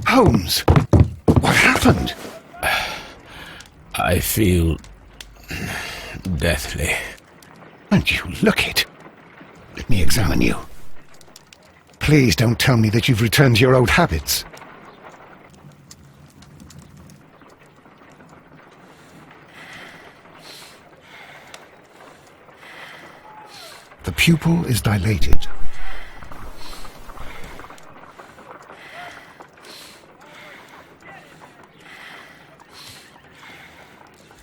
Holmes, what happened? I feel deathly. And you look it. Let me examine you. Please don't tell me that you've returned to your old habits. The pupil is dilated.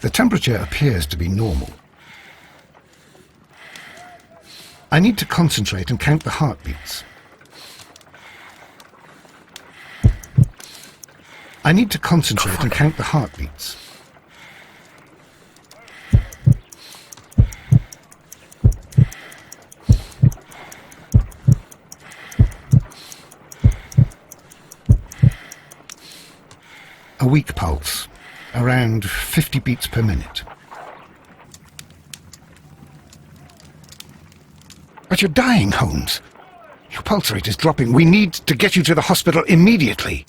The temperature appears to be normal. I need to concentrate and count the heartbeats. I need to concentrate and count the heartbeats. A weak pulse, around 50 beats per minute. But you're dying, Holmes. Your pulse rate is dropping. We need to get you to the hospital immediately.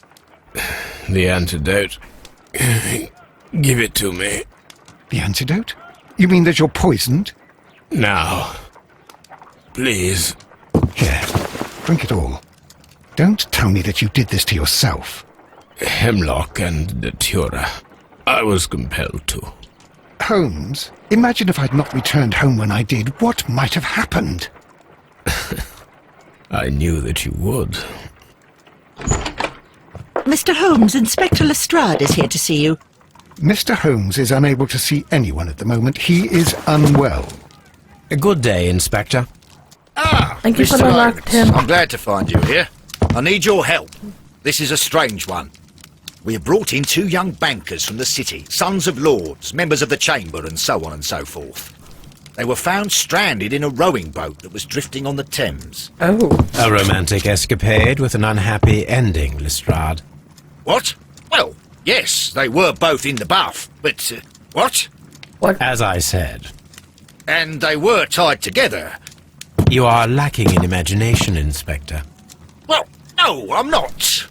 The antidote. Give it to me. The antidote? You mean that you're poisoned? Now. Please. Here, drink it all. Don't tell me that you did this to yourself. Hemlock and datura. I was compelled to. Holmes, imagine if I'd not returned home when I did. What might have happened? I knew that you would. Mr. Holmes, Inspector Lestrade is here to see you. Mr. Holmes is unable to see anyone at the moment. He is unwell. A good day, Inspector. Thank you for the Mr. luck, Holmes, Tim. I'm glad to find you here. I need your help. This is a strange one. We have brought in 2 young bankers from the city, sons of lords, members of the chamber, and so on and so forth. They were found stranded in a rowing boat that was drifting on the Thames. Oh. A romantic escapade with an unhappy ending, Lestrade. What? Well, yes, they were both in the buff, but... what? What? As I said, And they were tied together. you are lacking in imagination, Inspector. Well, no, I'm not.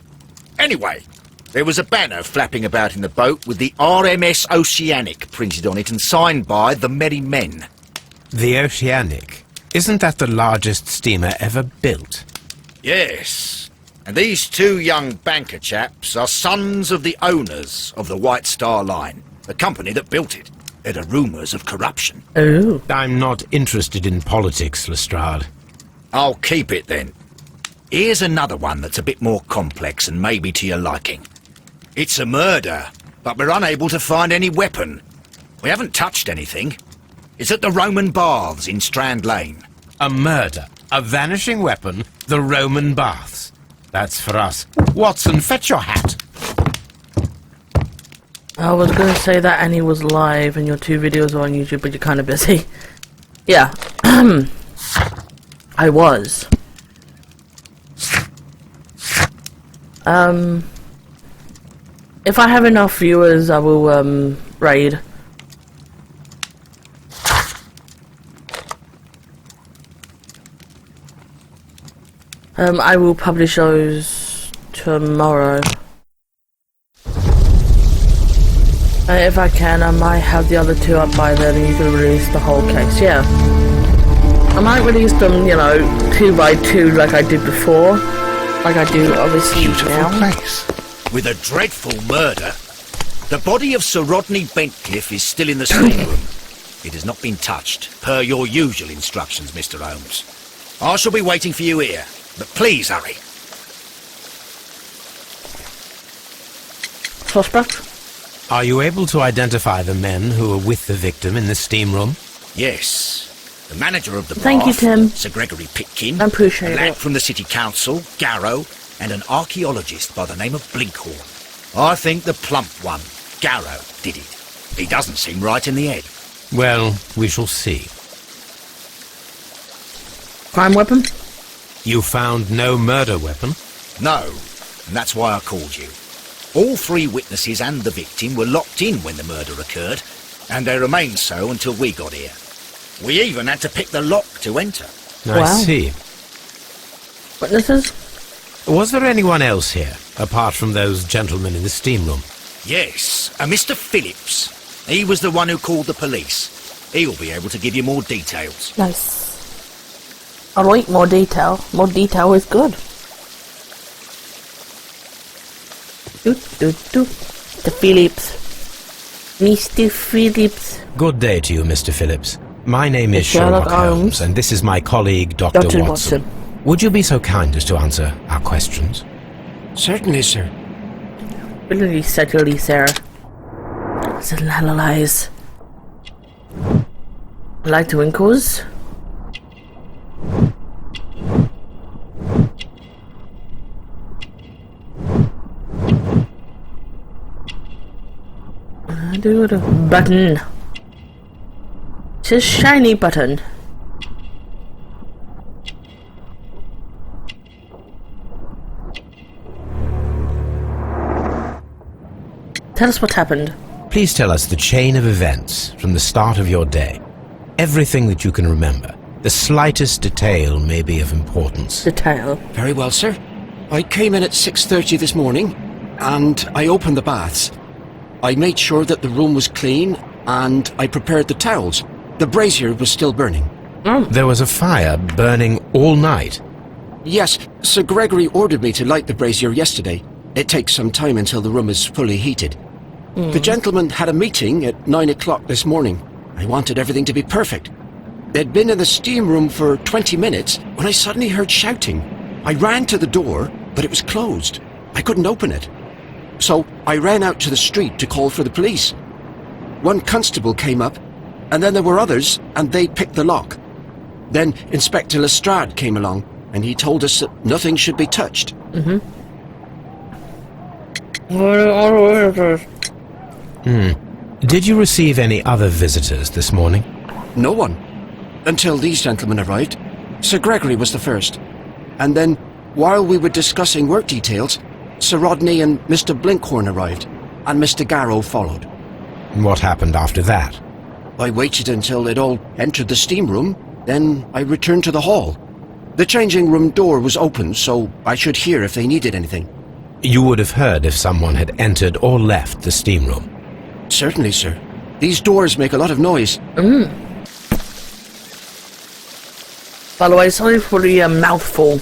Anyway, there was a banner flapping about in the boat with the RMS Oceanic printed on it and signed by the Merry Men. The Oceanic. Isn't that the largest steamer ever built? Yes. And these 2 young banker chaps are sons of the owners of the White Star Line, the company that built it. There are rumours of corruption. Oh. I'm not interested in politics, Lestrade. I'll keep it then. Here's another one that's a bit more complex and maybe to your liking. It's a murder, but we're unable to find any weapon. We haven't touched anything. It's at the Roman Baths in Strand Lane. A murder, a vanishing weapon, the Roman Baths. That's for us. Watson, fetch your hat. I was going to say that Annie was live and your 2 videos are on YouTube, but you're kind of busy. Yeah. I was. If I have enough viewers, I will, raid. I will publish those tomorrow. If I can, I might have the other 2 up by then and you can release the whole case, yeah. I might release them, 2 by 2 like I did before. Like I do, obviously, Beautiful now. place. With a dreadful murder. The body of Sir Rodney Bentcliffe is still in the storeroom. It has not been touched, per your usual instructions, Mr. Holmes. I shall be waiting for you here, but please hurry. Suspect? Are you able to identify the men who were with the victim in the steam room? Yes. The manager of the Thank you, bath, Tim. Sir Gregory Pitkin, I appreciate a lad it. from the City Council, Garrow, and an archaeologist by the name of Blinkhorn. I think the plump one, Garrow, did it. He doesn't seem right in the head. Well, we shall see. Crime weapon? You found no murder weapon? No, and that's why I called you. All 3 witnesses and the victim were locked in when the murder occurred, and they remained so until we got here. We even had to pick the lock to enter. I Wow. see. Witnesses? Was there anyone else here, apart from those gentlemen in the steam room? Yes, a Mr. Phillips. He was the one who called the police. He'll be able to give you more details. Nice. Alright, more detail. More detail is good. Mr. Phillips. Mr. Phillips. Good day to you, Mr. Phillips. My name is Sherlock Sherlock Holmes, Holmes. and this is my colleague, Dr. Dr. Watson. Would you be so kind as to answer our questions? Certainly, sir. Really certainly, sir. Little analyze. Like twinkles. Do the button. It's a shiny button. Tell us what happened. Please tell us the chain of events from the start of your day. Everything that you can remember. The slightest detail may be of importance. Detail. Very well, sir. I came in at 6:30 this morning, and I opened the baths. I made sure that the room was clean, and I prepared the towels. The brazier was still burning. There was a fire burning all night. Yes, Sir Gregory ordered me to light the brazier yesterday. It takes some time until the room is fully heated. The gentleman had a meeting at 9 o'clock this morning. I wanted everything to be perfect. They'd been in the steam room for 20 minutes when I suddenly heard shouting. I ran to the door, but it was closed. I couldn't open it. So I ran out to the street to call for the police. One constable came up, and then there were others, and they picked the lock. Then Inspector Lestrade came along, and he told us that nothing should be touched. Did you receive any other visitors this morning? No one. Until these gentlemen arrived. Sir Gregory was the first. And then, while we were discussing work details, Sir Rodney and Mr. Blinkhorn arrived, and Mr. Garrow followed. What happened after that? I waited until they'd all entered the steam room, then I returned to the hall. The changing room door was open, so I should hear if they needed anything. You would have heard if someone had entered or left the steam room. Certainly, sir. These doors make a lot of noise. By the way, sorry for the mouthful.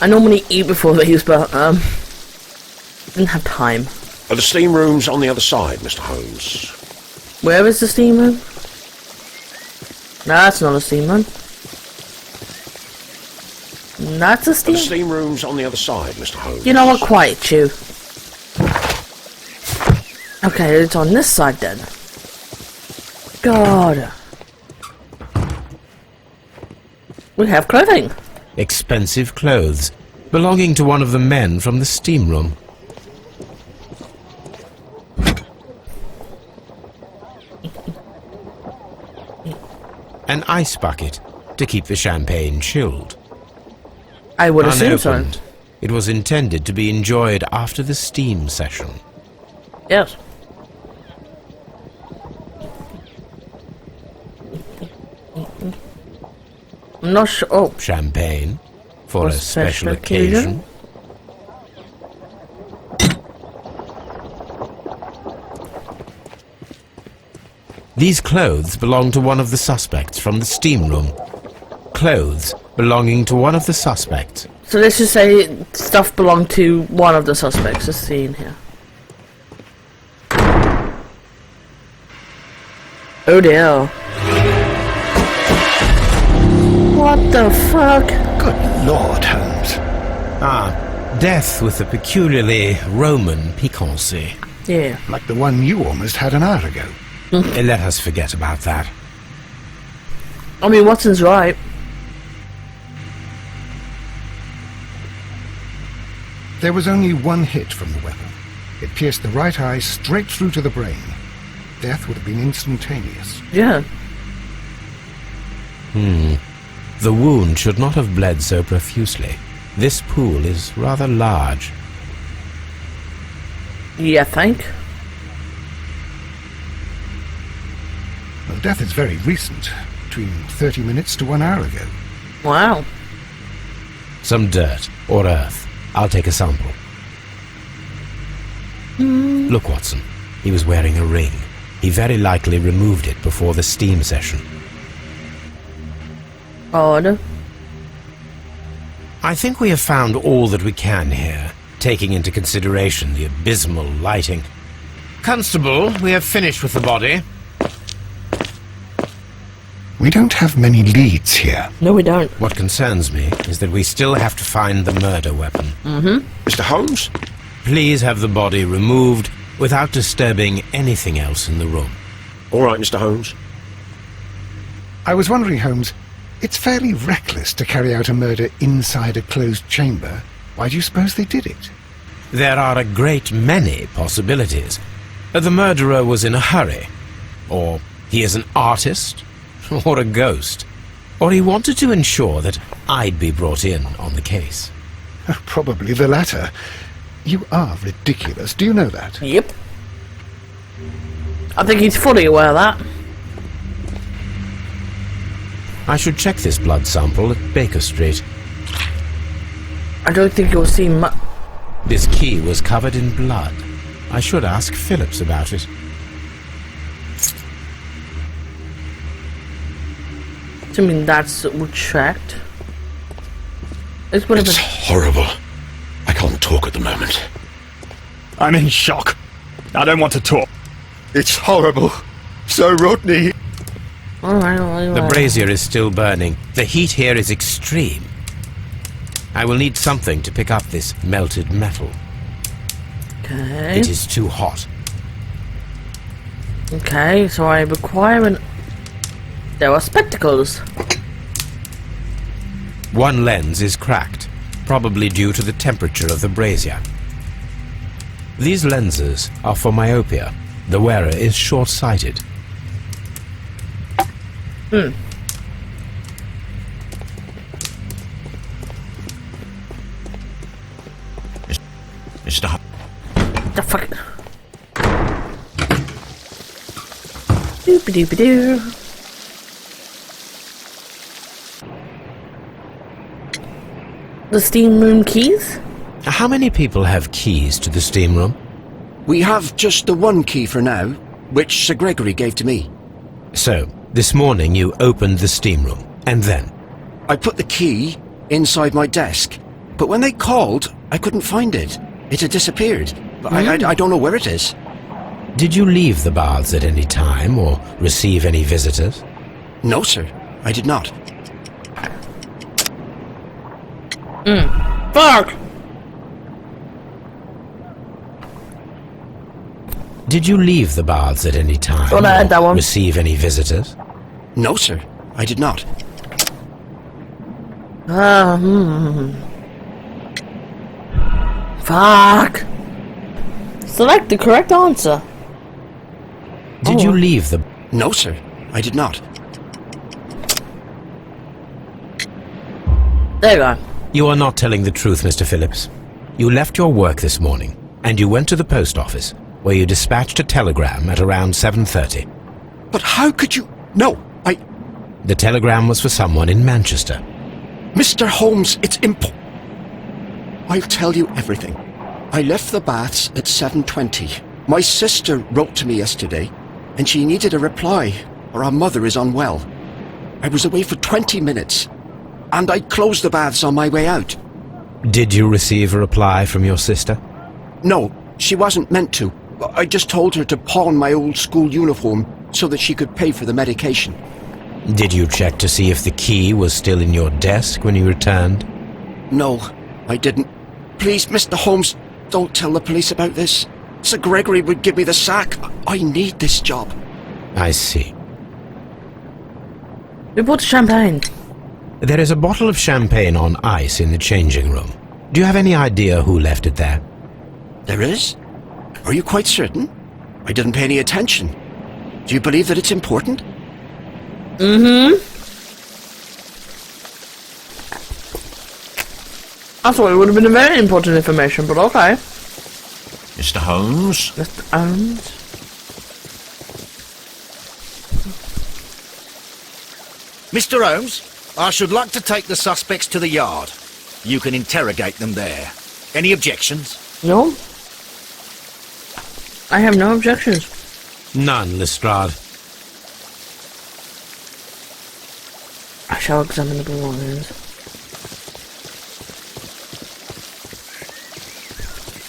I normally eat before these, but didn't have time. The steam room's on the other side, Mr. Holmes. Where is the steam room? No, that's not a steam room. That's a steam. The steam room's on the other side, Mr. Holmes. You know what? Quiet you. Okay, it's on this side then. God. We have clothing. Expensive clothes, belonging to one of the men from the steam room. An ice bucket to keep the champagne chilled. I would assume so. Unopened, it was intended to be enjoyed after the steam session. Yes. I'm not sure. Oh, Champagne for For a special special occasion. These clothes belong to one of the suspects from the steam room. Clothes belonging to one of the suspects. so let's just say stuff belonged to one of the suspects. Let's see in here. Oh dear. What the fuck? Good Lord, Holmes. Death with a peculiarly Roman piquancy. Yeah. Like the one you almost had an hour ago. Let us forget about that. I mean, Watson's right. There was only one hit from the weapon. It pierced the right eye straight through to the brain. Death would have been instantaneous. Yeah. The wound should not have bled so profusely. This pool is rather large. Yeah, think. Well, death is very recent, between 30 minutes to 1 hour ago. Wow. Some dirt or earth. I'll take a sample. Look, Watson. He was wearing a ring. He very likely removed it before the steam session. Odd. I think we have found all that we can here, taking into consideration the abysmal lighting. Constable, we have finished with the body. We don't have many leads here. No, we don't. What concerns me is that we still have to find the murder weapon. Mr. Holmes? Please have the body removed without disturbing anything else in the room. All right, Mr. Holmes. I was wondering, Holmes, it's fairly reckless to carry out a murder inside a closed chamber. Why do you suppose they did it? There are a great many possibilities. The murderer was in a hurry. Or he is an artist. Or a ghost. Or he wanted to ensure that I'd be brought in on the case. Probably the latter. You are ridiculous. Do you know that? Yep. I think he's fully aware of that. I should check this blood sample at Baker Street. I don't think you'll see much. This key was covered in blood. I should ask Phillips about it. I mean, that's checked. It's one of It's the. horrible. I can't talk at the moment. I'm in shock. I don't want to talk. It's horrible. So Rodney. Alright. The brazier is still burning. The heat here is extreme. I will need something to pick up this melted metal. Okay. It is too hot. Okay, so I require an. There are spectacles. One lens is cracked, probably due to the temperature of the brazier. These lenses are for myopia. The wearer is short-sighted. Mr. The fuck. Doop-a-doop-a-doo. The steam room keys? How many people have keys to the steam room? We have just the one key for now, which Sir Gregory gave to me. So, this morning you opened the steam room, and then? I put the key inside my desk, but when they called, I couldn't find it. It had disappeared. I don't know where it is. Did you leave the baths at any time, or receive any visitors? No, sir, I did not. Fuck! Did you leave the baths at any time, Oh, no, I had that or one. receive any visitors? No, sir, I did not. Fuck! Select the correct answer. Did you leave the... No, sir, I did not. There you go. You are not telling the truth, Mr. Phillips. You left your work this morning, and you went to the post office, where you dispatched a telegram at around 7:30. But how could you... No, The telegram was for someone in Manchester. Mr. Holmes, it's I'll tell you everything. I left the baths at 7:20. My sister wrote to me yesterday, and she needed a reply, or our mother is unwell. I was away for 20 minutes, and I closed the baths on my way out. Did you receive a reply from your sister? No, she wasn't meant to. I just told her to pawn my old school uniform so that she could pay for the medication. Did you check to see if the key was still in your desk when you returned? No, I didn't. Please, Mr. Holmes, don't tell the police about this. Sir Gregory would give me the sack. I need this job. I see. We bought champagne. There is a bottle of champagne on ice in the changing room. Do you have any idea who left it there? There is? Are you quite certain? I didn't pay any attention. Do you believe that it's important? I thought it would have been a very important information, but okay. Mr. Holmes? Mr. Holmes. Mr. Holmes, I should like to take the suspects to the yard. You can interrogate them there. Any objections? No? I have no objections. None, Lestrade. I shall examine the belongings.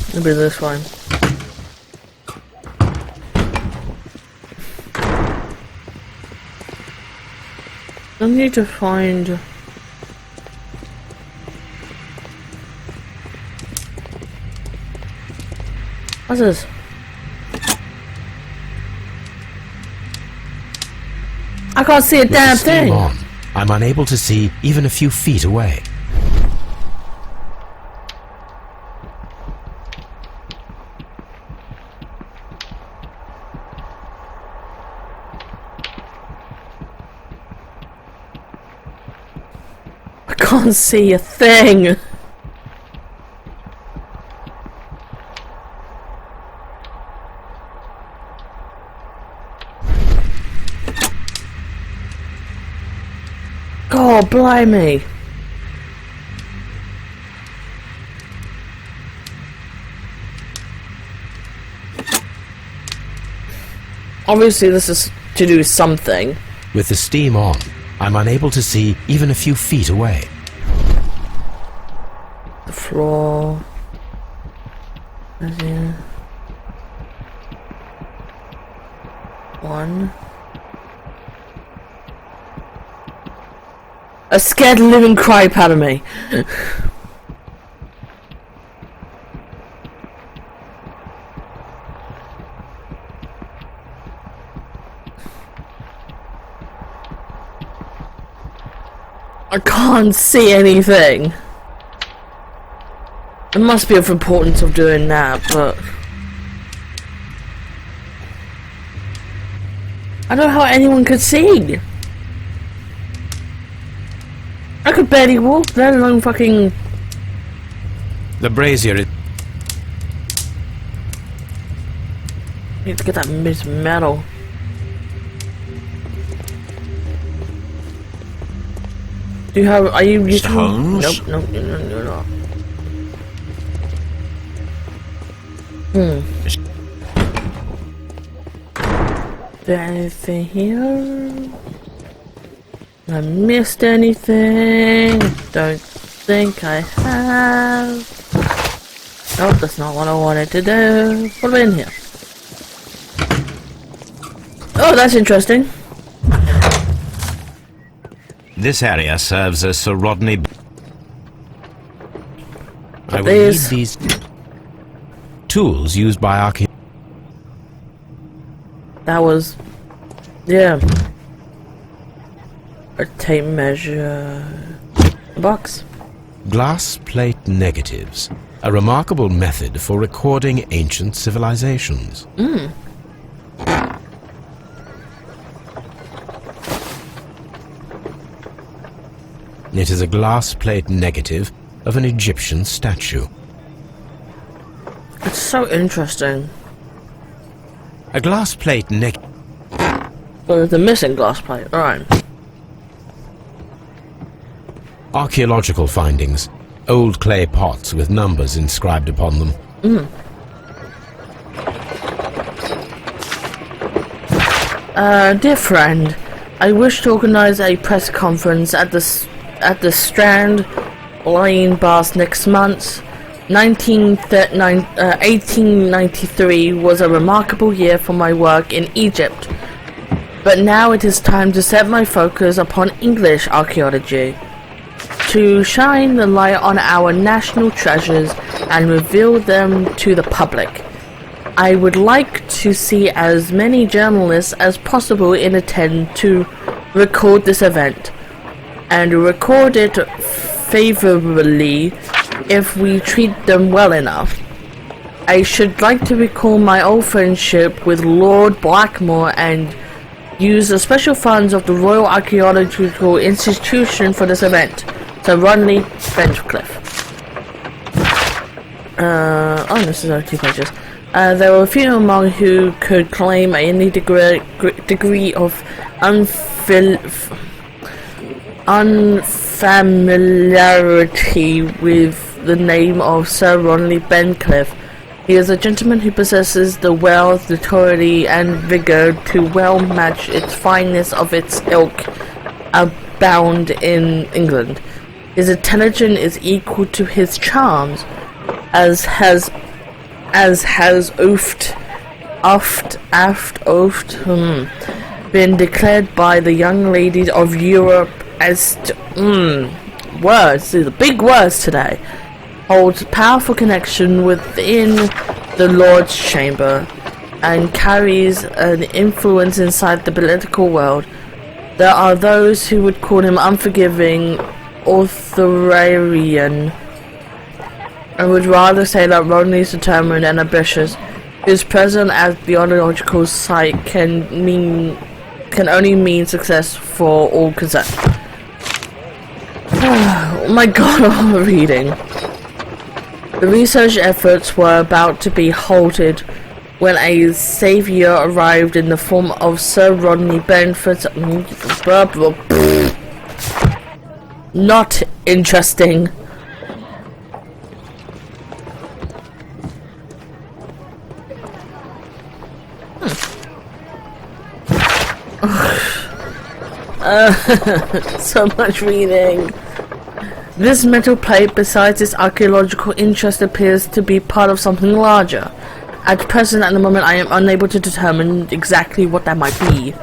It'll be this one. I need to find... What's this? I can't see a With the damn steam thing! on, I'm unable to see even a few feet away. I can't see a thing! God, blimey! Obviously this is to do something. With the steam on, I'm unable to see even a few feet away. The floor... One... A scared living cripe out of me. I can't see anything. It must be of importance of doing that, but I don't know how anyone could see. I could barely walk, let alone fucking... The brazier is... Need to get that metal. Do you have... Are you using... Holmes? Nope, you're not. Is there anything here? I missed anything? Don't think I have. Nope, that's not what I wanted to do. What about in here? Oh, that's interesting. This area serves as Sir Rodney... I will need There's- these tools used by archaeologists. That was... Yeah. A tape measure... box. Glass plate negatives, a remarkable method for recording ancient civilizations. It is a glass plate negative of an Egyptian statue. It's so interesting. A glass plate negative... Well, there's a missing glass plate. Alright. Archaeological findings. Old clay pots with numbers inscribed upon them. Dear friend, I wish to organize a press conference at the Strand Lion Bars next month. 1893 was a remarkable year for my work in Egypt, but now it is time to set my focus upon English archaeology, to shine the light on our national treasures and reveal them to the public. I would like to see as many journalists as possible in attend to record this event, and record it favorably if we treat them well enough. I should like to recall my old friendship with Lord Blackmore and use the special funds of the Royal Archaeological Institution for this event. So Rodney Benchcliffe. Oh, this is only 2 pages. There were a few among who could claim any degree of unfilial familiarity with the name of Sir Rodney Bencliffe. He is a gentleman who possesses the wealth, notoriety, and vigour to well match its fineness of its ilk abound in England. His intelligence is equal to his charms, as has oft been declared by the young ladies of Europe as words, these are big words today, holds powerful connection within the Lord's Chamber and carries an influence inside the political world. There are those who would call him unforgiving, authoritarian. I would rather say that Rodney's determined and ambitious. His presence at the archaeological site can only mean success for all concerned. Oh my god, I'm reading. The research efforts were about to be halted when a saviour arrived in the form of Sir Rodney Benford. Not interesting. So much reading. This metal plate, besides its archaeological interest, appears to be part of something larger. At the moment, I am unable to determine exactly what that might be.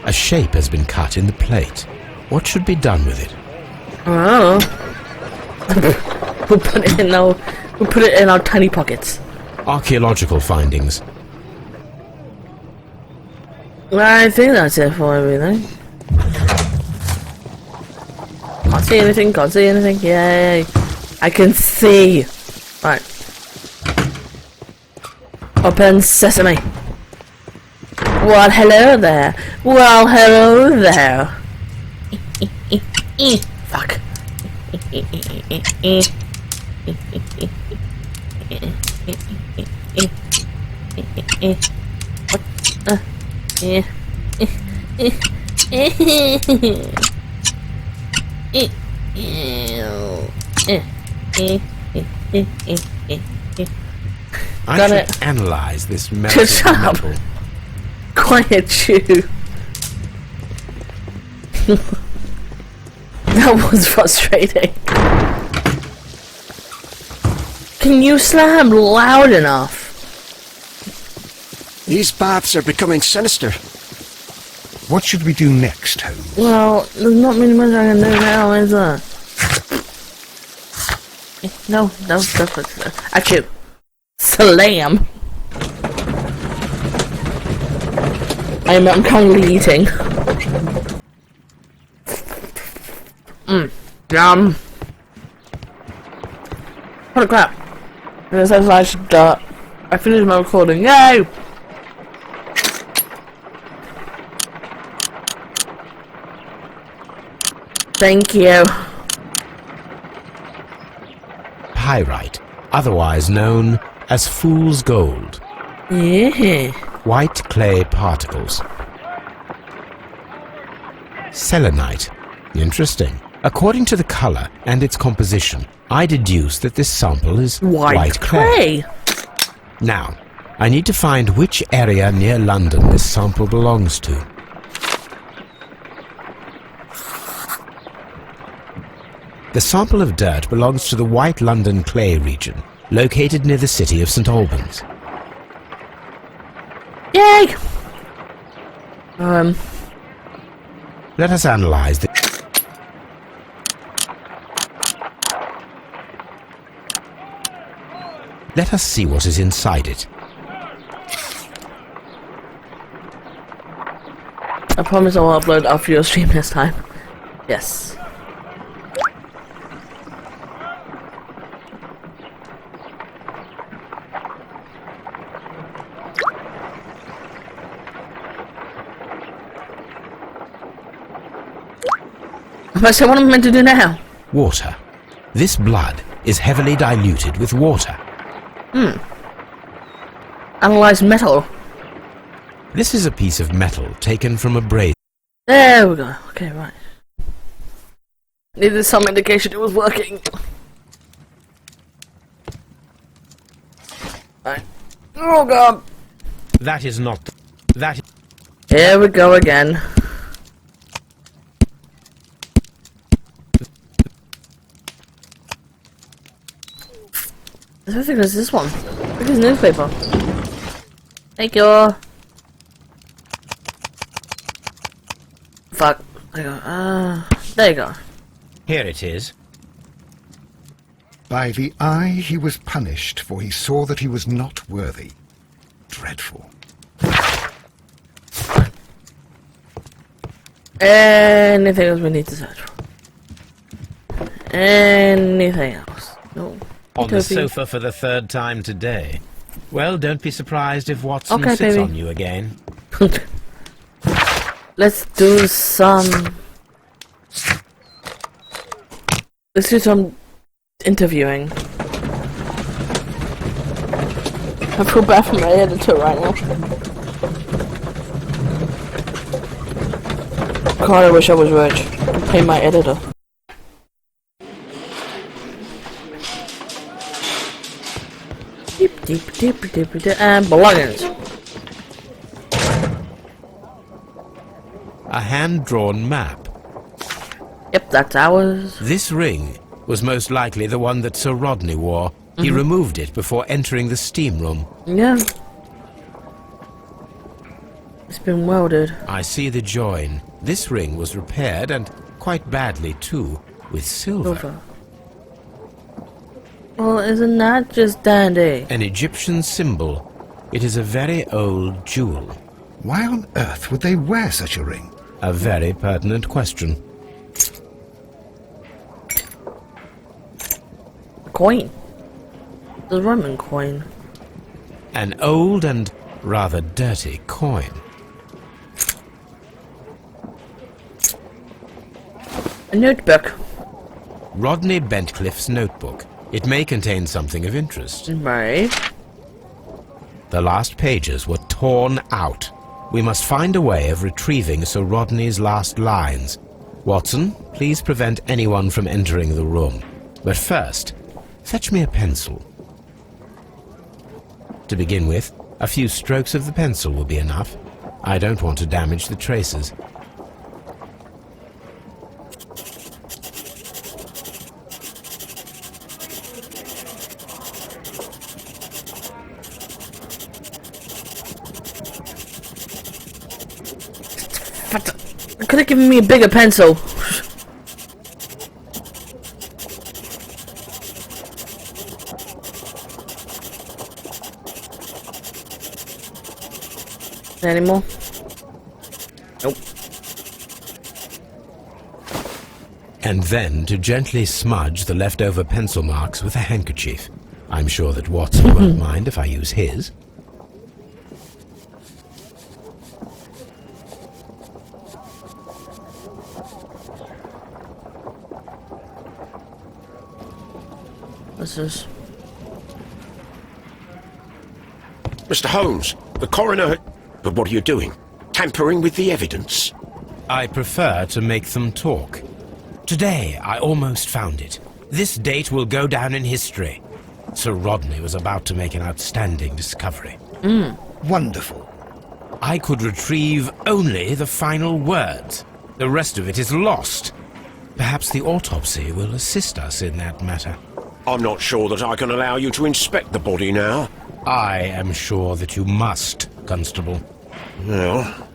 A shape has been cut in the plate. What should be done with it? Oh. We'll put it in our tiny pockets. Archaeological findings. I think that's it for everything. Can't see anything, yay! I can see! Right. Open sesame! Well, hello there! Well, hello there! Fuck. I Got should it. analyze this melted Shut up. metal. Quiet you. That was frustrating. Can you slam loud enough? These baths are becoming sinister. What should we do next, Holmes? Well, there's not many much I can do now, is there? No. Actually, slam. I'm currently eating. Yum. Holy crap. And it says I should, I finished my recording. Yay! Thank you. Pyrite, otherwise known as fool's gold. Yeah. White clay particles. Selenite. Interesting. According to the color and its composition, I deduce that this sample is white clay. Now, I need to find which area near London this sample belongs to. The sample of dirt belongs to the White London clay region, located near the city of St. Albans. Yay! Let us analyze the... Let us see what is inside it. I promise I'll upload after your stream this time. Yes. So what am I meant to do now? Water. This blood is heavily diluted with water. Analyze metal. This is a piece of metal taken from a brazier. There we go. Okay, right. Needed some indication it was working. Right. Oh god. That is not... That... Here we go again. I don't think it's this one. Look at his newspaper. Thank you. Fuck. There you go. There you go. Here it is. By the eye he was punished, for he saw that he was not worthy. Dreadful. Anything else we need to search for? Anything else? No. On the Toby. sofa for the third time today. Well, don't be surprised if Watson Okay, sits baby. on you again. Let's do some... Let's do some interviewing. I feel bad for my editor right now. God, I wish I was rich and pay my editor. Deep, deep, deep, deep, deep, and belongings. A hand-drawn map. Yep, that's ours. This ring was most likely the one that Sir Rodney wore. He removed it before entering the steam room. Yeah. It's been welded. I see the join. This ring was repaired, and quite badly too, with silver. Over. Well, isn't that just dandy? An Egyptian symbol. It is a very old jewel. Why on earth would they wear such a ring? A very pertinent question. Coin. The Roman coin. An old and rather dirty coin. A notebook. Rodney Bentcliffe's notebook. It may contain something of interest. Right. The last pages were torn out. We must find a way of retrieving Sir Rodney's last lines. Watson, please prevent anyone from entering the room. But first, fetch me a pencil. To begin with, a few strokes of the pencil will be enough. I don't want to damage the traces. Could have given me a bigger pencil. Any more? Nope. And then to gently smudge the leftover pencil marks with a handkerchief. I'm sure that Watson won't mind if I use his. What's this? Mr. Holmes, the coroner... But what are you doing? Tampering with the evidence? I prefer to make them talk. Today, I almost found it. This date will go down in history. Sir Rodney was about to make an outstanding discovery. Wonderful. I could retrieve only the final words. The rest of it is lost. Perhaps the autopsy will assist us in that matter. I'm not sure that I can allow you to inspect the body now. I am sure that you must, Constable. Well,